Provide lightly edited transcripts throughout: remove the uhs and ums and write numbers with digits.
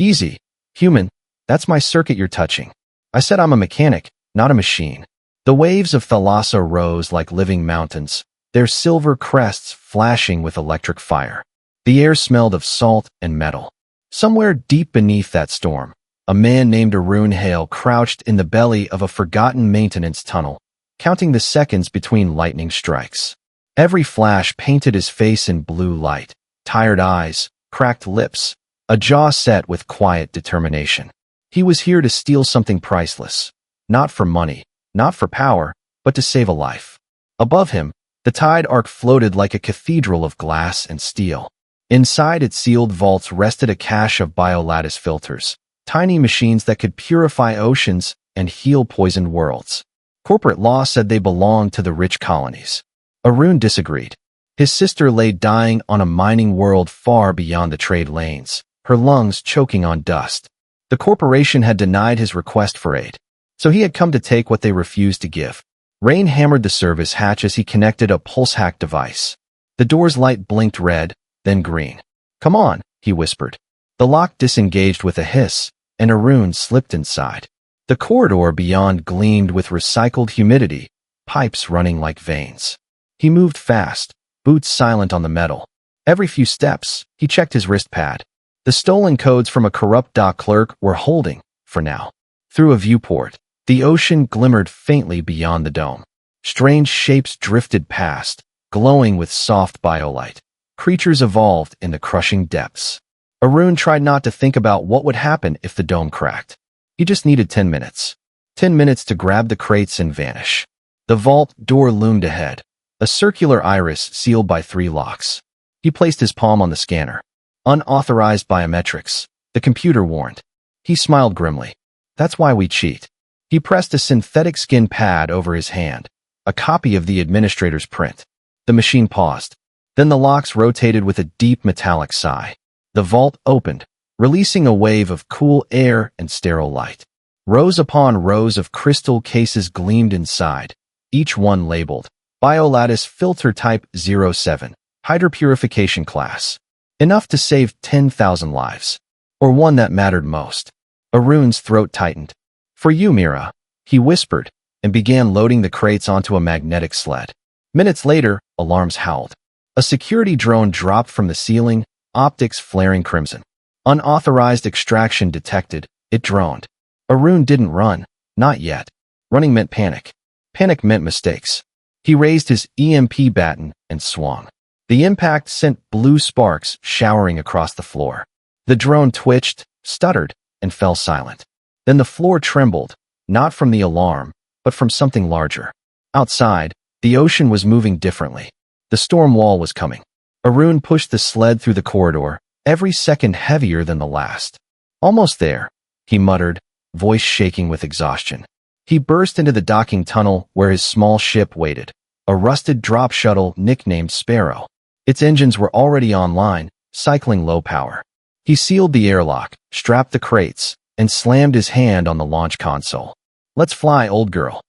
Easy. Human, that's my circuit you're touching. I said I'm a mechanic, not a machine. The waves of Thalassa rose like living mountains, their silver crests flashing with electric fire. The air smelled of salt and metal. Somewhere deep beneath that storm, a man named Arun Hale crouched in the belly of a forgotten maintenance tunnel, counting the seconds between lightning strikes. Every flash painted his face in blue light, tired eyes, cracked lips, a jaw set with quiet determination. He was here to steal something priceless, not for money, not for power, but to save a life. Above him, the tide arc floated like a cathedral of glass and steel. Inside its sealed vaults rested a cache of biolattice filters, tiny machines that could purify oceans and heal poisoned worlds. Corporate law said they belonged to the rich colonies. Arun disagreed. His sister lay dying on a mining world far beyond the trade lanes, her lungs choking on dust. The corporation had denied his request for aid, so he had come to take what they refused to give. Rain hammered the service hatch as he connected a pulse hack device. The door's light blinked red, then green. "Come on," he whispered. The lock disengaged with a hiss, and Arun slipped inside. The corridor beyond gleamed with recycled humidity, pipes running like veins. He moved fast, boots silent on the metal. Every few steps, he checked his wrist pad. The stolen codes from a corrupt dock clerk were holding, for now. Through a viewport, the ocean glimmered faintly beyond the dome. Strange shapes drifted past, glowing with soft biolight. Creatures evolved in the crushing depths. Arun tried not to think about what would happen if the dome cracked. He just needed 10 minutes. 10 minutes to grab the crates and vanish. The vault door loomed ahead, a circular iris sealed by 3 locks. He placed his palm on the scanner. Unauthorized biometrics, the computer warned. He smiled grimly. That's why we cheat. He pressed a synthetic skin pad over his hand, a copy of the administrator's print. The machine paused. Then the locks rotated with a deep metallic sigh. The vault opened, releasing a wave of cool air and sterile light. Rows upon rows of crystal cases gleamed inside, each one labeled Biolattice Filter Type 07, Hydropurification Class. Enough to save 10,000 lives. Or one that mattered most. Arun's throat tightened. "For you, Mira," he whispered, and began loading the crates onto a magnetic sled. Minutes later, alarms howled. A security drone dropped from the ceiling, optics flaring crimson. Unauthorized extraction detected, it droned. Arun didn't run, not yet. Running meant panic. Panic meant mistakes. He raised his EMP baton and swung. The impact sent blue sparks showering across the floor. The drone twitched, stuttered, and fell silent. Then the floor trembled, not from the alarm, but from something larger. Outside, the ocean was moving differently. The storm wall was coming. Arun pushed the sled through the corridor, every second heavier than the last. "Almost there," he muttered, voice shaking with exhaustion. He burst into the docking tunnel where his small ship waited, a rusted drop shuttle nicknamed Sparrow. Its engines were already online, cycling low power. He sealed the airlock, strapped the crates, and slammed his hand on the launch console. "Let's fly, old girl."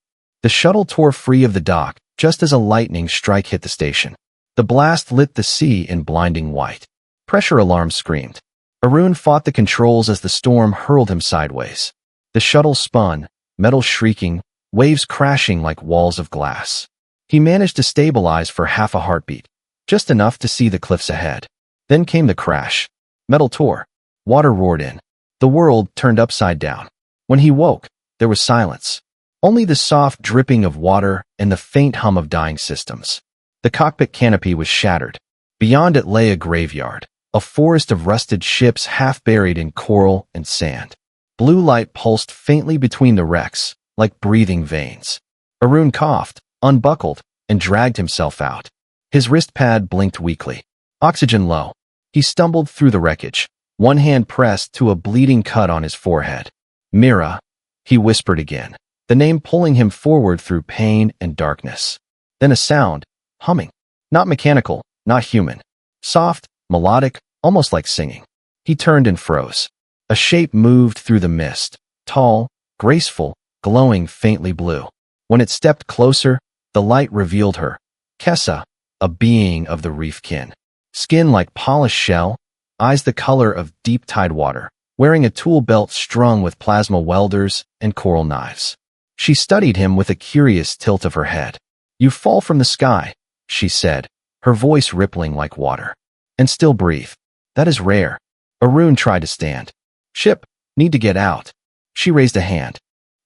The shuttle tore free of the dock, just as a lightning strike hit the station. The blast lit the sea in blinding white. Pressure alarms screamed. Arun fought the controls as the storm hurled him sideways. The shuttle spun, metal shrieking, waves crashing like walls of glass. He managed to stabilize for half a heartbeat, just enough to see the cliffs ahead. Then came the crash. Metal tore. Water roared in. The world turned upside down. When he woke, there was silence. Only the soft dripping of water and the faint hum of dying systems. The cockpit canopy was shattered. Beyond it lay a graveyard, a forest of rusted ships half buried in coral and sand. Blue light pulsed faintly between the wrecks, like breathing veins. Arun coughed, unbuckled, and dragged himself out. His wrist pad blinked weakly. Oxygen low. He stumbled through the wreckage, one hand pressed to a bleeding cut on his forehead. "Mira," he whispered again, the name pulling him forward through pain and darkness. Then a sound, humming. Not mechanical, not human. Soft, melodic, almost like singing. He turned and froze. A shape moved through the mist, tall, graceful, glowing faintly blue. When it stepped closer, the light revealed her. Kessa, a being of the reef kin. Skin like polished shell, eyes the color of deep tide water, wearing a tool belt strung with plasma welders and coral knives. She studied him with a curious tilt of her head. "You fall from the sky," she said, her voice rippling like water. "And still breathe. That is rare." Arun tried to stand. "Ship, need to get out." She raised a hand.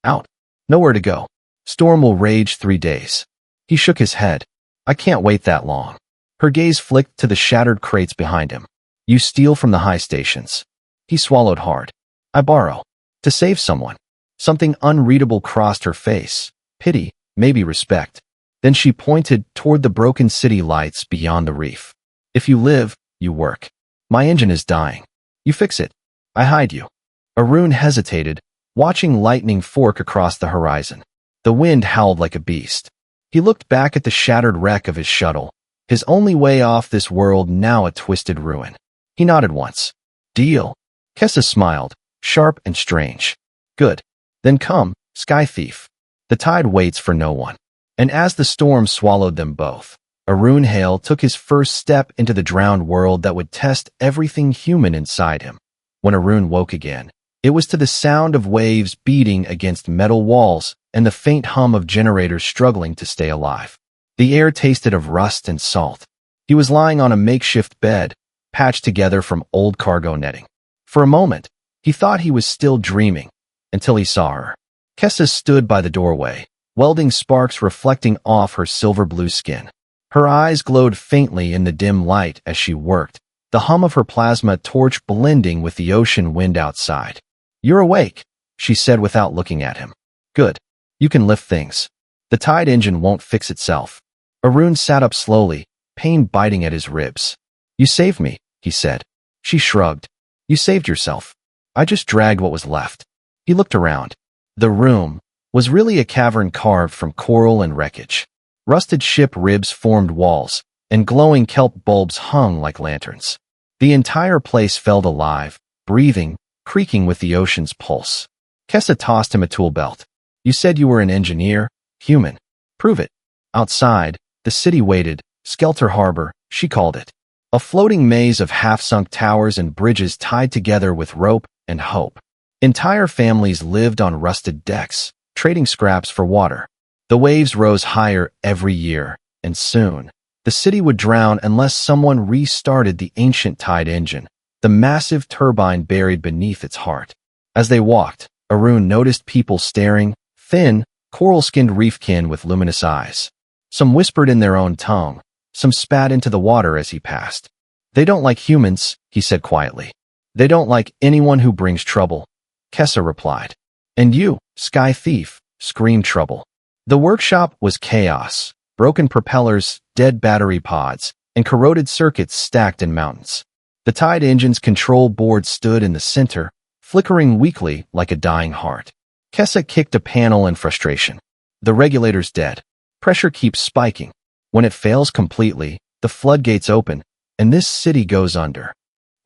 "Out? Nowhere to go. Storm will rage 3 days." He shook his head. "I can't wait that long." Her gaze flicked to the shattered crates behind him. "You steal from the high stations." He swallowed hard. "I borrow. To save someone." Something unreadable crossed her face. Pity, maybe respect. Then she pointed toward the broken city lights beyond the reef. "If you live, you work. My engine is dying. You fix it. I hide you." Arun hesitated, watching lightning fork across the horizon. The wind howled like a beast. He looked back at the shattered wreck of his shuttle, his only way off this world now a twisted ruin. He nodded once. "Deal." Kessa smiled, sharp and strange. "Good. Then come, Sky Thief. The tide waits for no one." And as the storm swallowed them both, Arun Hale took his first step into the drowned world that would test everything human inside him. When Arun woke again, it was to the sound of waves beating against metal walls and the faint hum of generators struggling to stay alive. The air tasted of rust and salt. He was lying on a makeshift bed, patched together from old cargo netting. For a moment, he thought he was still dreaming, until he saw her. Kessa stood by the doorway, welding sparks reflecting off her silver-blue skin. Her eyes glowed faintly in the dim light as she worked, the hum of her plasma torch blending with the ocean wind outside. "You're awake," she said without looking at him. "Good. You can lift things. The tide engine won't fix itself." Arun sat up slowly, pain biting at his ribs. "You saved me," he said. She shrugged. "You saved yourself. I just dragged what was left." He looked around. The room was really a cavern carved from coral and wreckage. Rusted ship ribs formed walls, and glowing kelp bulbs hung like lanterns. The entire place felt alive, breathing, creaking with the ocean's pulse. Kessa tossed him a tool belt. "You said you were an engineer, human. Prove it." Outside, the city waited, Skelter Harbor, she called it. A floating maze of half-sunk towers and bridges tied together with rope and hope. Entire families lived on rusted decks, trading scraps for water. The waves rose higher every year, and soon, the city would drown unless someone restarted the ancient tide engine, the massive turbine buried beneath its heart. As they walked, Arun noticed people staring, thin, coral-skinned reefkin with luminous eyes. Some whispered in their own tongue, some spat into the water as he passed. "They don't like humans," he said quietly. "They don't like anyone who brings trouble," Kessa replied. "And you, Sky Thief," screamed Trouble. The workshop was chaos, broken propellers, dead battery pods, and corroded circuits stacked in mountains. The tide engine's control board stood in the center, flickering weakly like a dying heart. Kessa kicked a panel in frustration. "The regulator's dead. Pressure keeps spiking. When it fails completely, the floodgates open, and this city goes under."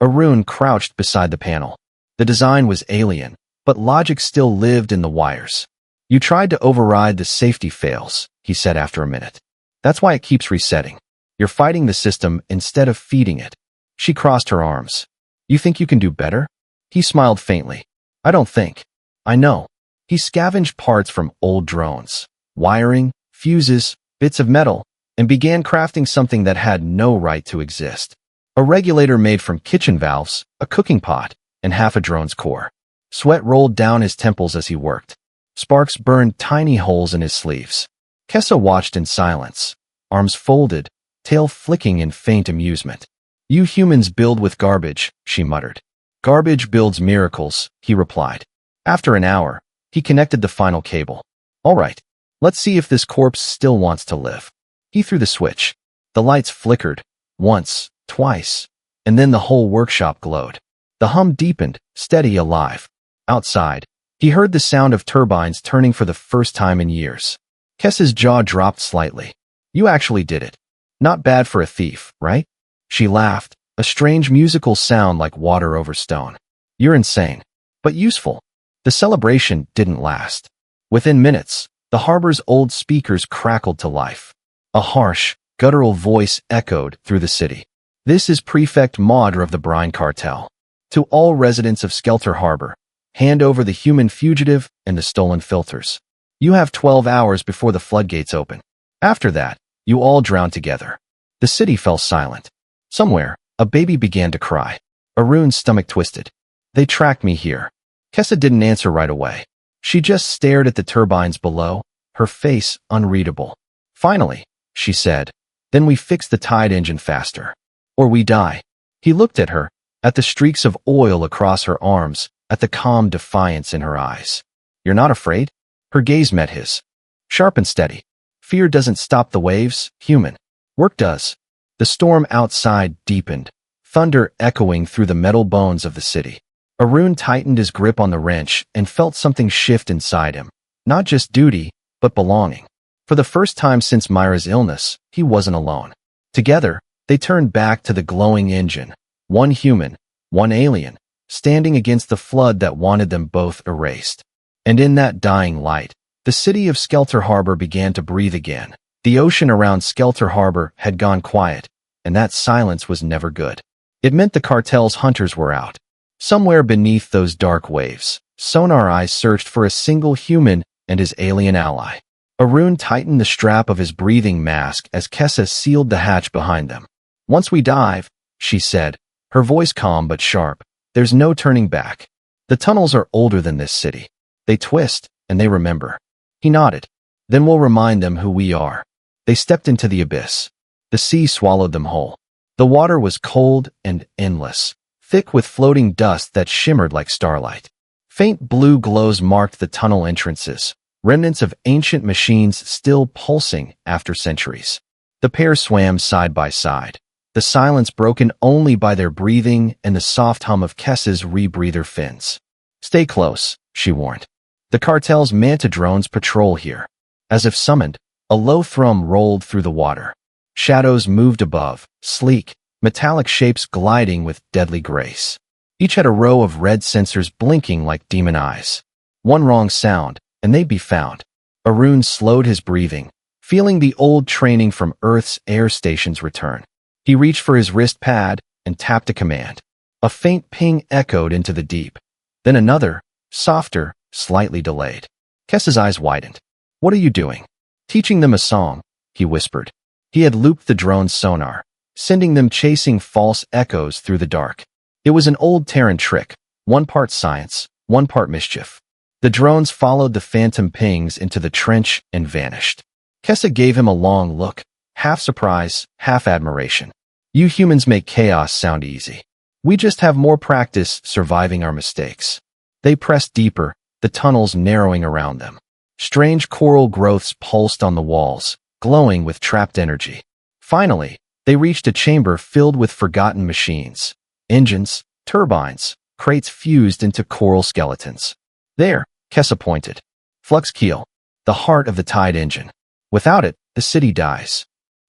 Arun crouched beside the panel. The design was alien, but logic still lived in the wires. "You tried to override the safety fails," he said after a minute. "That's why it keeps resetting. You're fighting the system instead of feeding it." She crossed her arms. "You think you can do better?" He smiled faintly. "I don't think. I know." He scavenged parts from old drones, wiring, fuses, bits of metal, and began crafting something that had no right to exist. A regulator made from kitchen valves, a cooking pot, and half a drone's core. Sweat rolled down his temples as he worked. Sparks burned tiny holes in his sleeves. Kessa watched in silence, arms folded, tail flicking in faint amusement. "You humans build with garbage," she muttered. "Garbage builds miracles," he replied. After an hour, he connected the final cable. "All right, let's see if this corpse still wants to live." He threw the switch. The lights flickered, once, twice, and then the whole workshop glowed. The hum deepened, steady, alive. Outside, he heard the sound of turbines turning for the first time in years. Kessa's jaw dropped slightly. "You actually did it. Not bad for a thief, right?" She laughed, a strange musical sound like water over stone. "You're insane, but useful." The celebration didn't last. Within minutes, the harbor's old speakers crackled to life. A harsh, guttural voice echoed through the city. "This is Prefect Maudre of the Brine Cartel. To all residents of Skelter Harbor, hand over the human fugitive and the stolen filters. You have 12 hours before the floodgates open. After that, you all drown together. The city fell silent. Somewhere, a baby began to cry. Arun's stomach twisted. They tracked me here. Kessa didn't answer right away. She just stared at the turbines below, her face unreadable. Finally, she said, then we fix the tide engine faster. Or we die. He looked at her, at the streaks of oil across her arms, at the calm defiance in her eyes. You're not afraid? Her gaze met his. Sharp and steady. Fear doesn't stop the waves, human. Work does. The storm outside deepened, thunder echoing through the metal bones of the city. Arun tightened his grip on the wrench and felt something shift inside him. Not just duty, but belonging. For the first time since Myra's illness, he wasn't alone. Together, they turned back to the glowing engine. One human, one alien, standing against the flood that wanted them both erased. And in that dying light, the city of Skelter Harbor began to breathe again. The ocean around Skelter Harbor had gone quiet, and that silence was never good. It meant the cartel's hunters were out. Somewhere beneath those dark waves, sonar eyes searched for a single human and his alien ally. Arun tightened the strap of his breathing mask as Kessa sealed the hatch behind them. Once we dive, she said, her voice calm but sharp, there's no turning back. The tunnels are older than this city. They twist, and they remember. He nodded. Then we'll remind them who we are. They stepped into the abyss. The sea swallowed them whole. The water was cold and endless, thick with floating dust that shimmered like starlight. Faint blue glows marked the tunnel entrances, remnants of ancient machines still pulsing after centuries. The pair swam side by side, the silence broken only by their breathing and the soft hum of Kessa's rebreather fins. Stay close, she warned. The cartel's manta drones patrol here. As if summoned, a low thrum rolled through the water. Shadows moved above, sleek, metallic shapes gliding with deadly grace. Each had a row of red sensors blinking like demon eyes. One wrong sound, and they'd be found. Arun slowed his breathing, feeling the old training from Earth's air stations return. He reached for his wrist pad and tapped a command. A faint ping echoed into the deep. Then another, softer, slightly delayed. Kessa's eyes widened. What are you doing? Teaching them a song, he whispered. He had looped the drone's sonar, sending them chasing false echoes through the dark. It was an old Terran trick, one part science, one part mischief. The drones followed the phantom pings into the trench and vanished. Kessa gave him a long look, half surprise, half admiration. You humans make chaos sound easy. We just have more practice surviving our mistakes. They pressed deeper, the tunnels narrowing around them. Strange coral growths pulsed on the walls, glowing with trapped energy. Finally, they reached a chamber filled with forgotten machines. Engines, turbines, crates fused into coral skeletons. There, Kessa pointed. Flux keel, the heart of the tide engine. Without it, the city dies.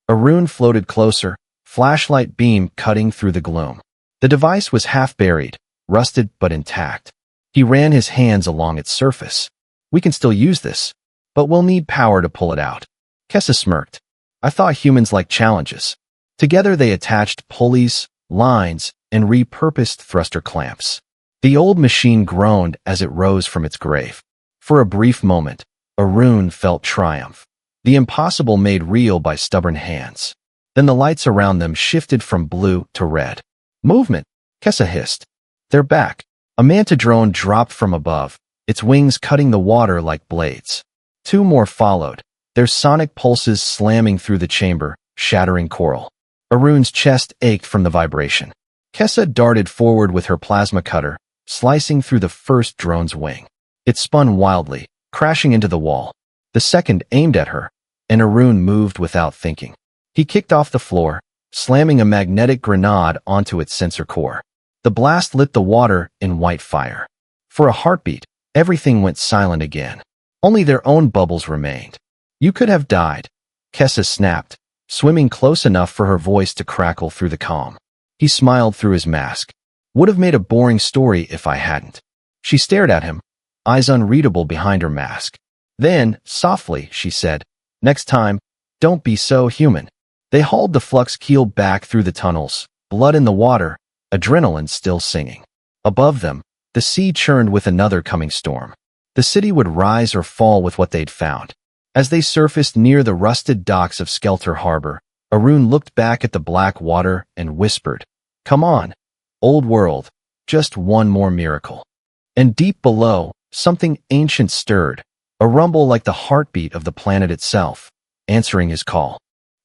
Arun floated closer, flashlight beam cutting through the gloom. The device was half buried, rusted but intact. He ran his hands along its surface. We can still use this, but we'll need power to pull it out. Kessa smirked. I thought humans liked challenges. Together they attached pulleys, lines, and repurposed thruster clamps. The old machine groaned as it rose from its grave. For a brief moment, Arun felt triumph. The impossible made real by stubborn hands. Then the lights around them shifted from blue to red. Movement, Kessa hissed. They're back. A manta drone dropped from above, its wings cutting the water like blades. Two more followed, their sonic pulses slamming through the chamber, shattering coral. Arun's chest ached from the vibration. Kessa darted forward with her plasma cutter, slicing through the first drone's wing. It spun wildly, crashing into the wall. The second aimed at her, and Arun moved without thinking. He kicked off the floor, slamming a magnetic grenade onto its sensor core. The blast lit the water in white fire. For a heartbeat, everything went silent again. Only their own bubbles remained. You could have died, Kessa snapped, swimming close enough for her voice to crackle through the calm. He smiled through his mask. Would have made a boring story if I hadn't. She stared at him, eyes unreadable behind her mask. Then, softly, she said, next time, don't be so human. They hauled the flux keel back through the tunnels, blood in the water, adrenaline still singing. Above them, the sea churned with another coming storm. The city would rise or fall with what they'd found. As they surfaced near the rusted docks of Skelter Harbor, Arun looked back at the black water and whispered, "Come on, old world, just one more miracle." And deep below, something ancient stirred, a rumble like the heartbeat of the planet itself, answering his call.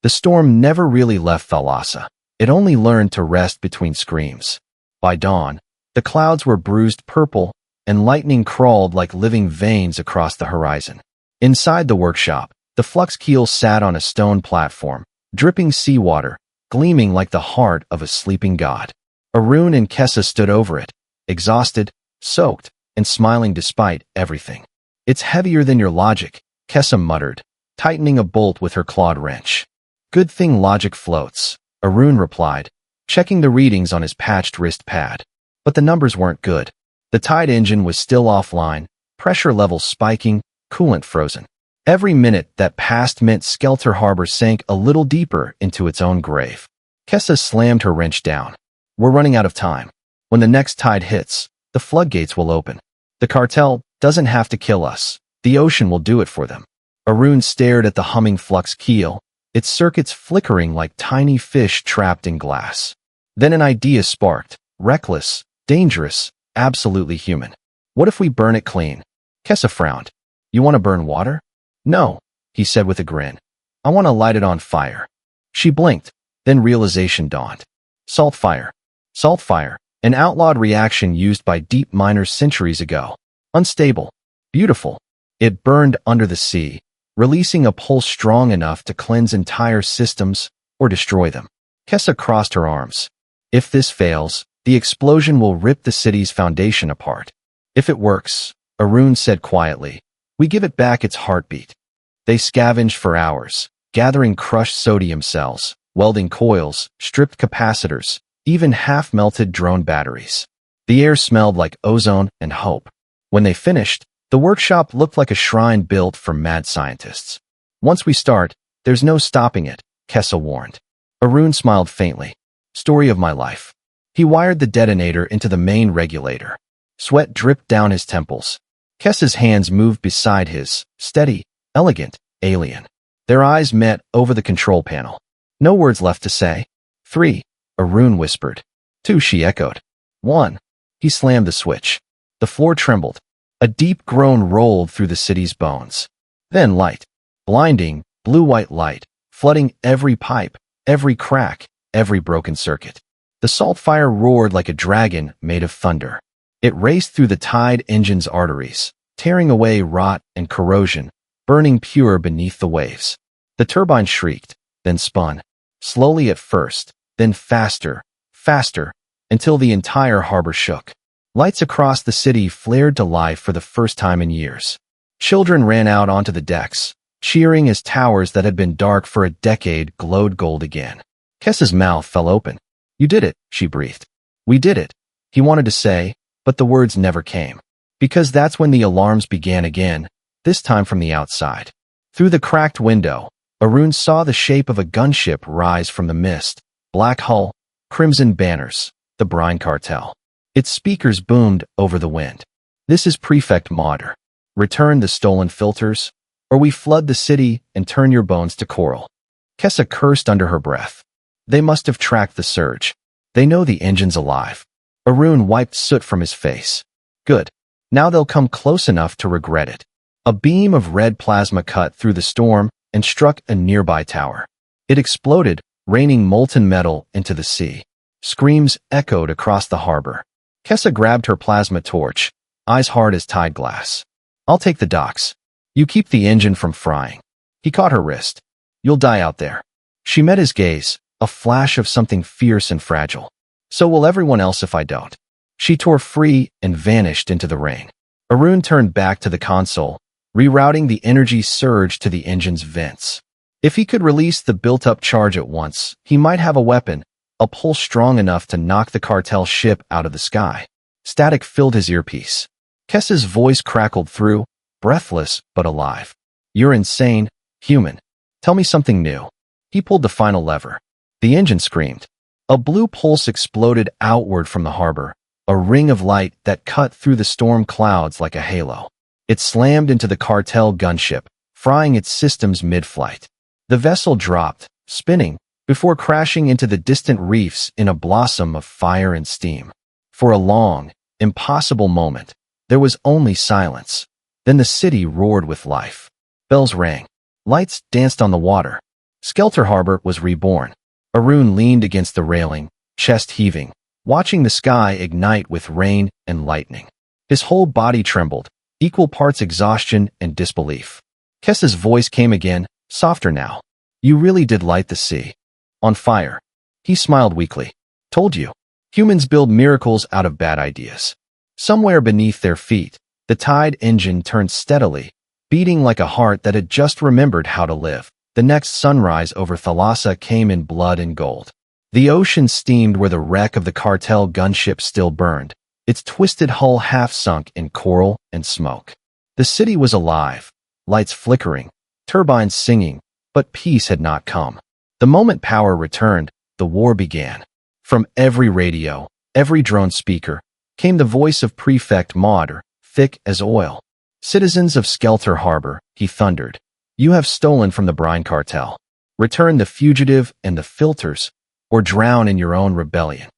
The storm never really left Thalassa. It only learned to rest between screams. By dawn, the clouds were bruised purple, and lightning crawled like living veins across the horizon. Inside the workshop, the flux keel sat on a stone platform, dripping seawater, gleaming like the heart of a sleeping god. Arun and Kessa stood over it, exhausted, soaked, and smiling despite everything. "It's heavier than your logic," Kessa muttered, tightening a bolt with her clawed wrench. "Good thing logic floats," Arun replied, checking the readings on his patched wrist pad. But the numbers weren't good. The tide engine was still offline, pressure levels spiking, coolant frozen. Every minute that passed meant Skelter Harbor sank a little deeper into its own grave. Kessa slammed her wrench down. "We're running out of time. When the next tide hits, the floodgates will open. The cartel doesn't have to kill us. The ocean will do it for them." Arun stared at the humming flux keel, its circuits flickering like tiny fish trapped in glass. Then an idea sparked, reckless, dangerous, absolutely human. "What if we burn it clean?" Kessa frowned. "You want to burn water?" "No," he said with a grin. "I want to light it on fire." She blinked, then realization dawned. Salt fire. Salt fire, an outlawed reaction used by deep miners centuries ago. Unstable. Beautiful. It burned under the sea, releasing a pulse strong enough to cleanse entire systems or destroy them. Kessa crossed her arms. "If this fails, the explosion will rip the city's foundation apart. If it works," Arun said quietly, "we give it back its heartbeat." They scavenged for hours, gathering crushed sodium cells, welding coils, stripped capacitors, even half-melted drone batteries. The air smelled like ozone and hope. When they finished, the workshop looked like a shrine built for mad scientists. "Once we start, there's no stopping it," Kessa warned. Arun smiled faintly. "Story of my life." He wired the detonator into the main regulator. Sweat dripped down his temples. Kessa's hands moved beside his, steady, elegant, alien. Their eyes met over the control panel. No words left to say. "3," Arun whispered. "2," she echoed. "1." He slammed the switch. The floor trembled. A deep groan rolled through the city's bones. Then light. Blinding, blue-white light, flooding every pipe, every crack, every broken circuit. The salt fire roared like a dragon made of thunder. It raced through the tide engine's arteries, tearing away rot and corrosion, burning pure beneath the waves. The turbine shrieked, then spun, slowly at first, then faster, faster, until the entire harbor shook. Lights across the city flared to life for the first time in years. Children ran out onto the decks, cheering as towers that had been dark for a decade glowed gold again. Kessa's mouth fell open. "You did it," she breathed. "We did it," he wanted to say, but the words never came. Because that's when the alarms began again, this time from the outside. Through the cracked window, Arun saw the shape of a gunship rise from the mist, black hull, crimson banners, the brine cartel. Its speakers boomed over the wind. "This is Prefect Maudr. Return the stolen filters, or we flood the city and turn your bones to coral." Kessa cursed under her breath. They must have tracked the surge. They know the engine's alive. Arun wiped soot from his face. "Good. Now they'll come close enough to regret it." A beam of red plasma cut through the storm and struck a nearby tower. It exploded, raining molten metal into the sea. Screams echoed across the harbor. Kessa grabbed her plasma torch, eyes hard as tide glass. "I'll take the docks. You keep the engine from frying." He caught her wrist. "You'll die out there." She met his gaze, a flash of something fierce and fragile. "So will everyone else if I don't." She tore free and vanished into the rain. Arun turned back to the console, rerouting the energy surge to the engine's vents. If he could release the built-up charge at once, he might have a weapon, a pulse strong enough to knock the cartel ship out of the sky. Static filled his earpiece. Kessa's voice crackled through, breathless but alive. "You're insane, human. Tell me something new." He pulled the final lever. The engine screamed. A blue pulse exploded outward from the harbor, a ring of light that cut through the storm clouds like a halo. It slammed into the cartel gunship, frying its systems mid-flight. The vessel dropped, spinning, before crashing into the distant reefs in a blossom of fire and steam. For a long, impossible moment, there was only silence. Then the city roared with life. Bells rang. Lights danced on the water. Skelter Harbor was reborn. Arun leaned against the railing, chest heaving, watching the sky ignite with rain and lightning. His whole body trembled, equal parts exhaustion and disbelief. Kessa's voice came again, softer now. You really did light the sea. On fire. He smiled weakly. Told you. Humans build miracles out of bad ideas. Somewhere beneath their feet, the tide engine turned steadily, beating like a heart that had just remembered how to live. The next sunrise over Thalassa came in blood and gold. The ocean steamed where the wreck of the cartel gunship still burned, its twisted hull half sunk in coral and smoke. The city was alive, lights flickering, turbines singing, but peace had not come. The moment power returned, the war began. From every radio, every drone speaker, came the voice of Prefect Maud, thick as oil. Citizens of Skelter Harbor, he thundered, you have stolen from the brine cartel. Return the fugitive and the filters, or drown in your own rebellion.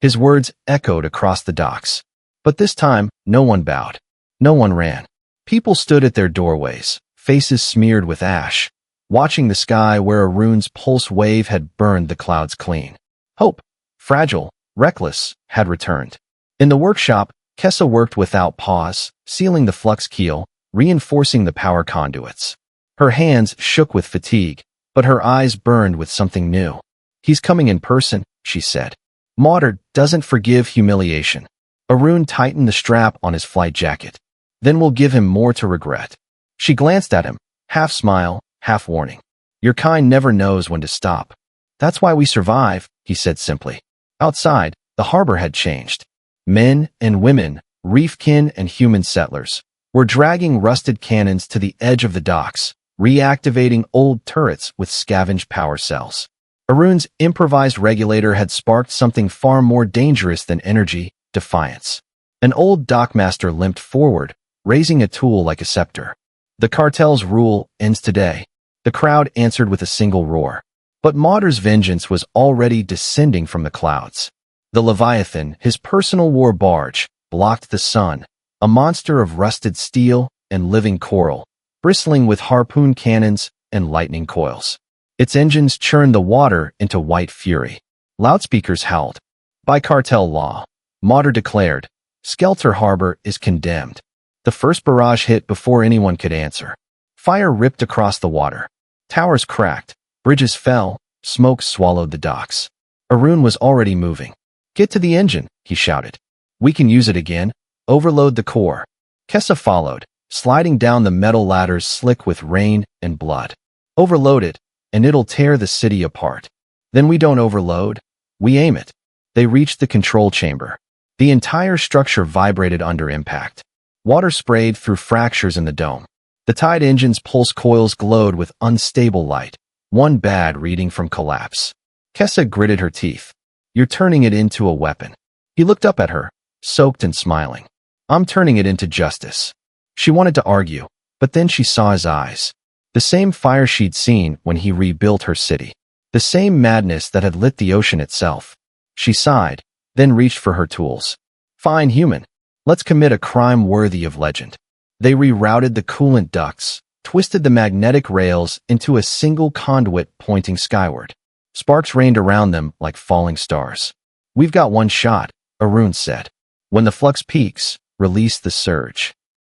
His words echoed across the docks. But this time, no one bowed. No one ran. People stood at their doorways, faces smeared with ash, watching the sky where Arun's pulse wave had burned the clouds clean. Hope, fragile, reckless, had returned. In the workshop, Kessa worked without pause, sealing the flux keel, reinforcing the power conduits. Her hands shook with fatigue, but her eyes burned with something new. He's coming in person, she said. Maud doesn't forgive humiliation. Arun tightened the strap on his flight jacket. Then we'll give him more to regret. She glanced at him, half smile, half warning. Your kind never knows when to stop. That's why we survive, he said simply. Outside, the harbor had changed. Men and women, reefkin and human settlers, were dragging rusted cannons to the edge of the docks, reactivating old turrets with scavenged power cells. Arun's improvised regulator had sparked something far more dangerous than energy, defiance. An old dockmaster limped forward, raising a tool like a scepter. The cartel's rule ends today. The crowd answered with a single roar. But Maud's vengeance was already descending from the clouds. The Leviathan, his personal war barge, blocked the sun, a monster of rusted steel and living coral, bristling with harpoon cannons and lightning coils. Its engines churned the water into white fury. Loudspeakers howled. By cartel law, Maud declared, Skelter Harbor is condemned. The first barrage hit before anyone could answer. Fire ripped across the water. Towers cracked. Bridges fell. Smoke swallowed the docks. Arun was already moving. Get to the engine, he shouted. We can use it again. Overload the core. Kessa followed, sliding down the metal ladders slick with rain and blood. Overload it, and it'll tear the city apart. Then we don't overload. We aim it. They reached the control chamber. The entire structure vibrated under impact. Water sprayed through fractures in the dome. The tide engine's pulse coils glowed with unstable light, one bad reading from collapse. Kessa gritted her teeth. You're turning it into a weapon. He looked up at her, soaked and smiling. I'm turning it into justice. She wanted to argue, but then she saw his eyes. The same fire she'd seen when he rebuilt her city. The same madness that had lit the ocean itself. She sighed, then reached for her tools. Fine, human. Let's commit a crime worthy of legend. They rerouted the coolant ducts, twisted the magnetic rails into a single conduit pointing skyward. Sparks rained around them like falling stars. We've got one shot, Arun said. When the flux peaks, release the surge.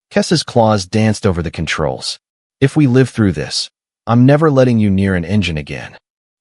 Kessa's claws danced over the controls. If we live through this, I'm never letting you near an engine again.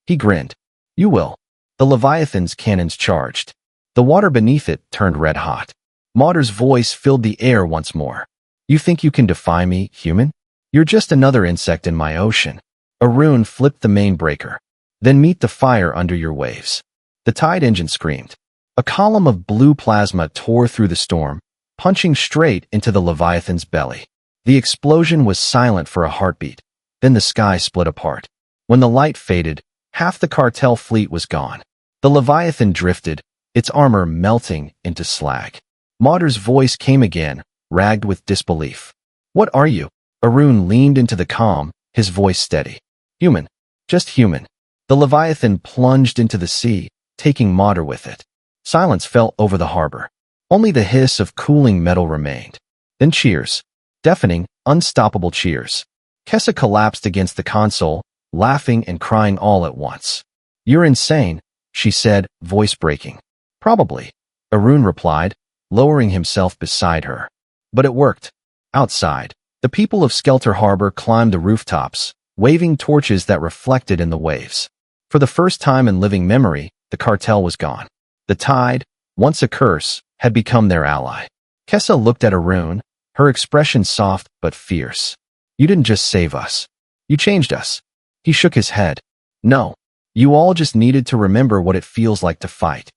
He grinned. You will. The Leviathan's cannons charged. The water beneath it turned red hot. Maud's voice filled the air once more. You think you can defy me, human? You're just another insect in my ocean. Arun flipped the main breaker. Then meet the fire under your waves. The tide engine screamed. A column of blue plasma tore through the storm, punching straight into the Leviathan's belly. The explosion was silent for a heartbeat. Then the sky split apart. When the light faded, half the cartel fleet was gone. The Leviathan drifted, its armor melting into slag. Mauder's voice came again, ragged with disbelief. What are you? Arun leaned into the calm, his voice steady. Human. Just human. The Leviathan plunged into the sea, taking Mauder with it. Silence fell over the harbor. Only the hiss of cooling metal remained. Then cheers. Deafening, unstoppable cheers. Kessa collapsed against the console, laughing and crying all at once. You're insane, she said, voice breaking. Probably, Arun replied, lowering himself beside her. But it worked. Outside, the people of Skelter Harbor climbed the rooftops, waving torches that reflected in the waves. For the first time in living memory, the cartel was gone. The tide, once a curse, had become their ally. Kessa looked at Arun, her expression soft but fierce. You didn't just save us. You changed us. He shook his head. No. You all just needed to remember what it feels like to fight.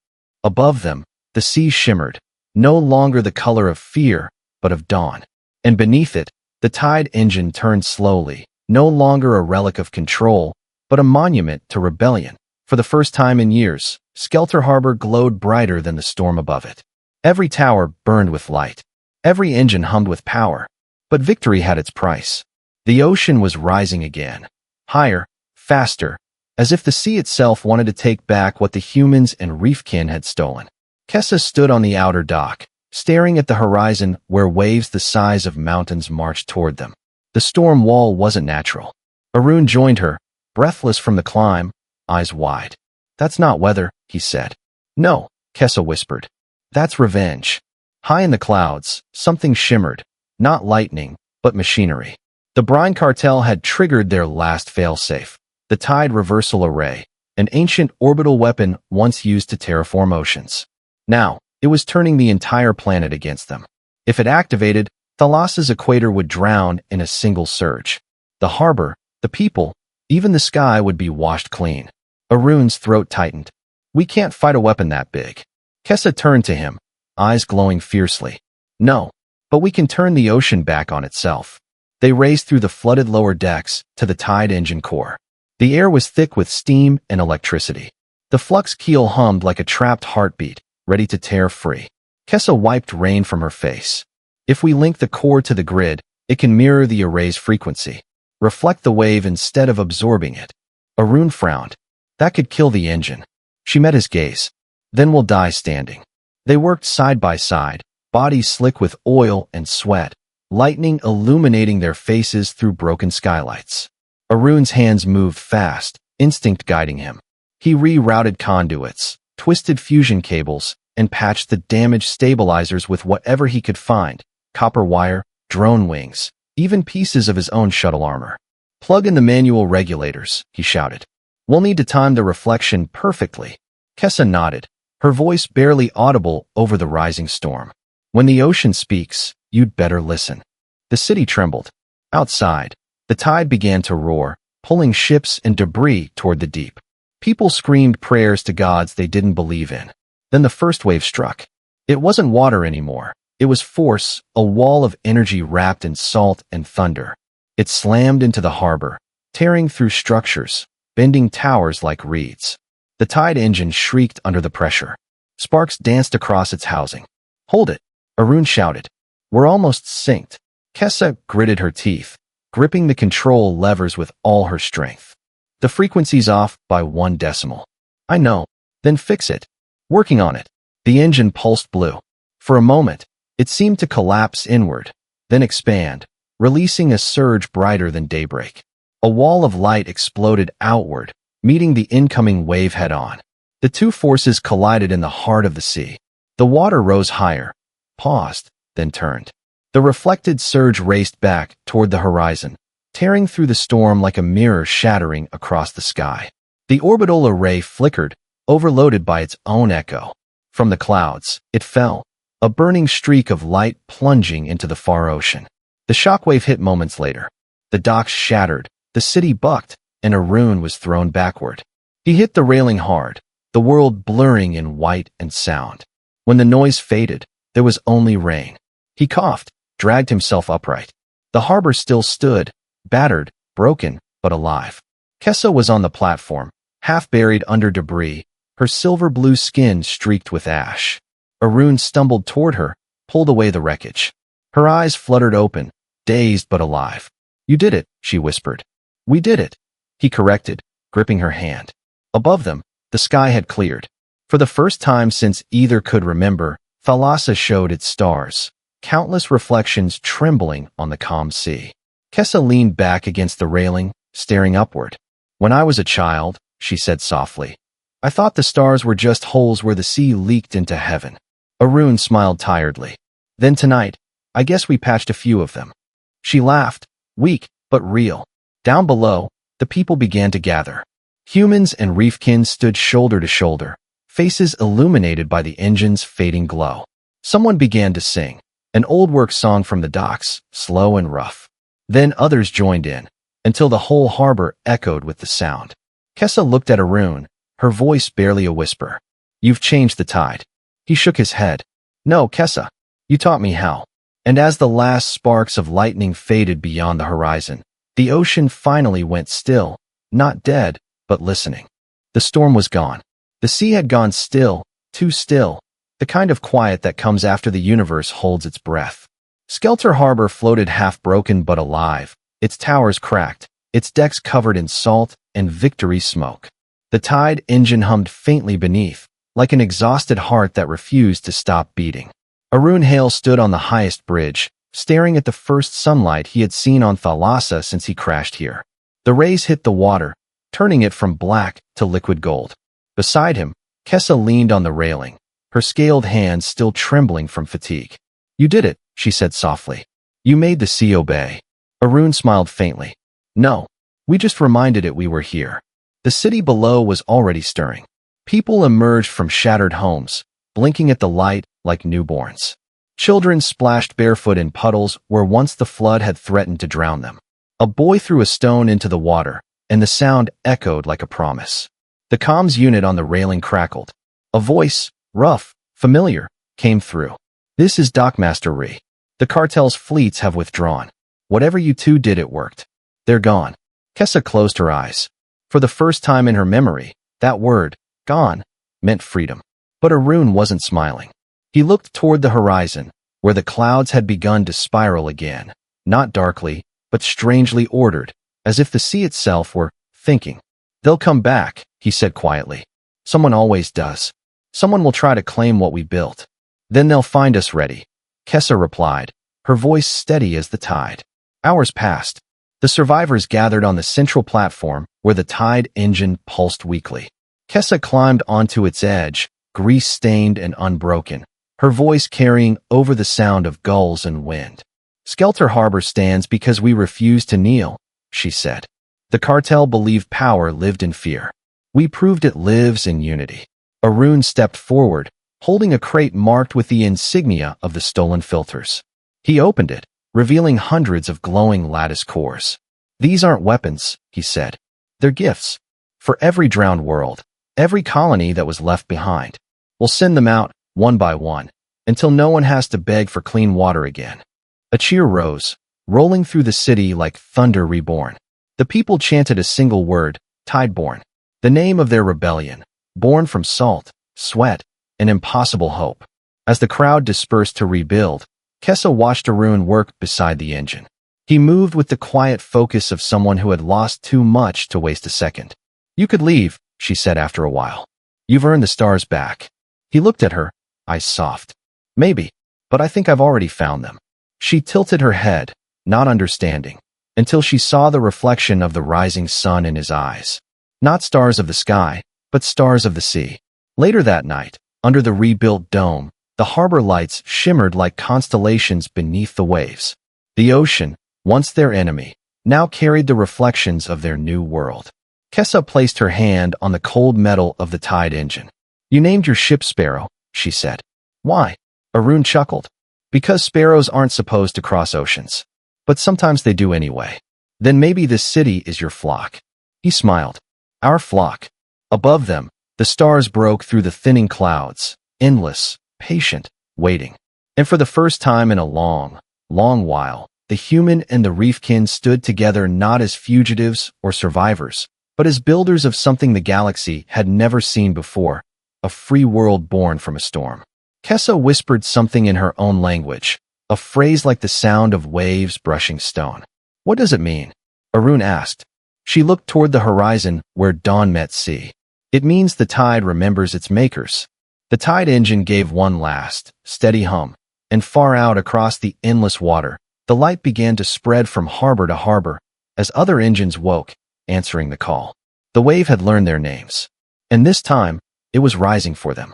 Above them, the sea shimmered, no longer the color of fear, but of dawn. And beneath it, the tide engine turned slowly, no longer a relic of control, but a monument to rebellion. For the first time in years, Skelter Harbor glowed brighter than the storm above it. Every tower burned with light. Every engine hummed with power. But victory had its price. The ocean was rising again. Higher, faster, as if the sea itself wanted to take back what the humans and reefkin had stolen. Kessa stood on the outer dock, staring at the horizon where waves the size of mountains marched toward them. The storm wall wasn't natural. Arun joined her, breathless from the climb, eyes wide. That's not weather, he said. No, Kessa whispered. That's revenge. High in the clouds, something shimmered, not lightning, but machinery. The brine cartel had triggered their last failsafe, the tide reversal array, an ancient orbital weapon once used to terraform oceans. Now, it was turning the entire planet against them. If it activated, Thalas's equator would drown in a single surge. The harbor, the people, even the sky would be washed clean. Arun's throat tightened. We can't fight a weapon that big. Kessa turned to him, eyes glowing fiercely. No, but we can turn the ocean back on itself. They raced through the flooded lower decks to the tide engine core. The air was thick with steam and electricity. The flux keel hummed like a trapped heartbeat, ready to tear free. Kessa wiped rain from her face. If we link the core to the grid, it can mirror the array's frequency, reflect the wave instead of absorbing it. Arun frowned. That could kill the engine. She met his gaze. Then we'll die standing. They worked side by side, bodies slick with oil and sweat, lightning illuminating their faces through broken skylights. Arun's hands moved fast, instinct guiding him. He rerouted conduits, twisted fusion cables, and patched the damaged stabilizers with whatever he could find: copper wire, drone wings, even pieces of his own shuttle armor. Plug in the manual regulators, he shouted. We'll need to time the reflection perfectly. Kessa nodded, her voice barely audible over the rising storm. When the ocean speaks, you'd better listen. The city trembled. Outside, the tide began to roar, pulling ships and debris toward the deep. People screamed prayers to gods they didn't believe in. Then the first wave struck. It wasn't water anymore. It was force, a wall of energy wrapped in salt and thunder. It slammed into the harbor, tearing through structures, bending towers like reeds. The tide engine shrieked under the pressure. Sparks danced across its housing. Hold it, Arun shouted. We're almost synced. Kessa gritted her teeth, gripping the control levers with all her strength. The frequency's off by 1 decimal. I know. Then fix it. Working on it. The engine pulsed blue. For a moment, it seemed to collapse inward, then expand, releasing a surge brighter than daybreak. A wall of light exploded outward, meeting the incoming wave head-on. The two forces collided in the heart of the sea. The water rose higher, paused, then turned. The reflected surge raced back toward the horizon, tearing through the storm like a mirror shattering across the sky. The orbital array flickered, overloaded by its own echo. From the clouds, it fell, a burning streak of light plunging into the far ocean. The shockwave hit moments later. The docks shattered, the city bucked, and Arun was thrown backward. He hit the railing hard, the world blurring in white and sound. When the noise faded, there was only rain. He coughed, dragged himself upright. The harbor still stood, battered, broken, but alive. Kessa was on the platform, half buried under debris, her silver-blue skin streaked with ash. Arun stumbled toward her, pulled away the wreckage. Her eyes fluttered open, dazed but alive. "You did it," she whispered. "We did it," he corrected, gripping her hand. Above them, the sky had cleared. For the first time since either could remember, Thalassa showed its stars, countless reflections trembling on the calm sea. Kessa leaned back against the railing, staring upward. "When I was a child," she said softly, "I thought the stars were just holes where the sea leaked into heaven." Arun smiled tiredly. "Then tonight, I guess we patched a few of them." She laughed, weak but real. Down below, the people began to gather. Humans and reefkin stood shoulder to shoulder, faces illuminated by the engine's fading glow. Someone began to sing, an old work song from the docks, slow and rough. Then others joined in, until the whole harbor echoed with the sound. Kessa looked at Arun, her voice barely a whisper. "You've changed the tide." He shook his head. "No, Kessa. You taught me how." And as the last sparks of lightning faded beyond the horizon, the ocean finally went still, not dead, but listening. The storm was gone. The sea had gone still, too still, the kind of quiet that comes after the universe holds its breath. Skelter Harbor floated half-broken but alive, its towers cracked, its decks covered in salt and victory smoke. The tide engine hummed faintly beneath, like an exhausted heart that refused to stop beating. Arun Hale stood on the highest bridge, staring at the first sunlight he had seen on Thalassa since he crashed here. The rays hit the water, turning it from black to liquid gold. Beside him, Kessa leaned on the railing, her scaled hands still trembling from fatigue. "You did it," she said softly. "You made the sea obey." Arun smiled faintly. "No, we just reminded it we were here." The city below was already stirring. People emerged from shattered homes, blinking at the light like newborns. Children splashed barefoot in puddles where once the flood had threatened to drown them. A boy threw a stone into the water, and the sound echoed like a promise. The comms unit on the railing crackled. A voice, rough, familiar, came through. "This is Dockmaster Ree. The cartel's fleets have withdrawn. Whatever you two did, it worked. They're gone." Kessa closed her eyes. For the first time in her memory, that word, gone, meant freedom. But Arun wasn't smiling. He looked toward the horizon, where the clouds had begun to spiral again, not darkly, but strangely ordered, as if the sea itself were thinking. "They'll come back," he said quietly. "Someone always does. Someone will try to claim what we built. Then they'll find us ready." Kessa replied, her voice steady as the tide. Hours passed. The survivors gathered on the central platform where the tide engine pulsed weakly. Kessa climbed onto its edge, grease-stained and unbroken, her voice carrying over the sound of gulls and wind. "Skelter Harbor stands because we refuse to kneel," she said. "The cartel believed power lived in fear. We proved it lives in unity." Arun stepped forward, holding a crate marked with the insignia of the stolen filters. He opened it, revealing hundreds of glowing lattice cores. "These aren't weapons," he said. "They're gifts. For every drowned world, every colony that was left behind. We'll send them out, one by one, until no one has to beg for clean water again." A cheer rose, rolling through the city like thunder reborn. The people chanted a single word, Tideborn, the name of their rebellion, born from salt, sweat, and impossible hope. As the crowd dispersed to rebuild, Kessa watched Arun work beside the engine. He moved with the quiet focus of someone who had lost too much to waste a second. "You could leave," she said after a while. "You've earned the stars back." He looked at her, eyes soft. "Maybe, but I think I've already found them." She tilted her head, not understanding, until she saw the reflection of the rising sun in his eyes. Not stars of the sky, but stars of the sea. Later that night, under the rebuilt dome, the harbor lights shimmered like constellations beneath the waves. The ocean, once their enemy, now carried the reflections of their new world. Kessa placed her hand on the cold metal of the tide engine. "You named your ship Sparrow," she said. "Why?" Arun chuckled. "Because sparrows aren't supposed to cross oceans. But sometimes they do anyway. Then maybe this city is your flock." He smiled. "Our flock." Above them, the stars broke through the thinning clouds, endless, patient, waiting. And for the first time in a long, long while, the human and the reefkin stood together not as fugitives or survivors, but as builders of something the galaxy had never seen before, a free world born from a storm. Kessa whispered something in her own language, a phrase like the sound of waves brushing stone. What does it mean? Arun asked. She looked toward the horizon where dawn met sea. It means the tide remembers its makers. The tide engine gave one last, steady hum, and far out across the endless water, the light began to spread from harbor to harbor as other engines woke, answering the call. The wave had learned their names, and this time it was rising for them.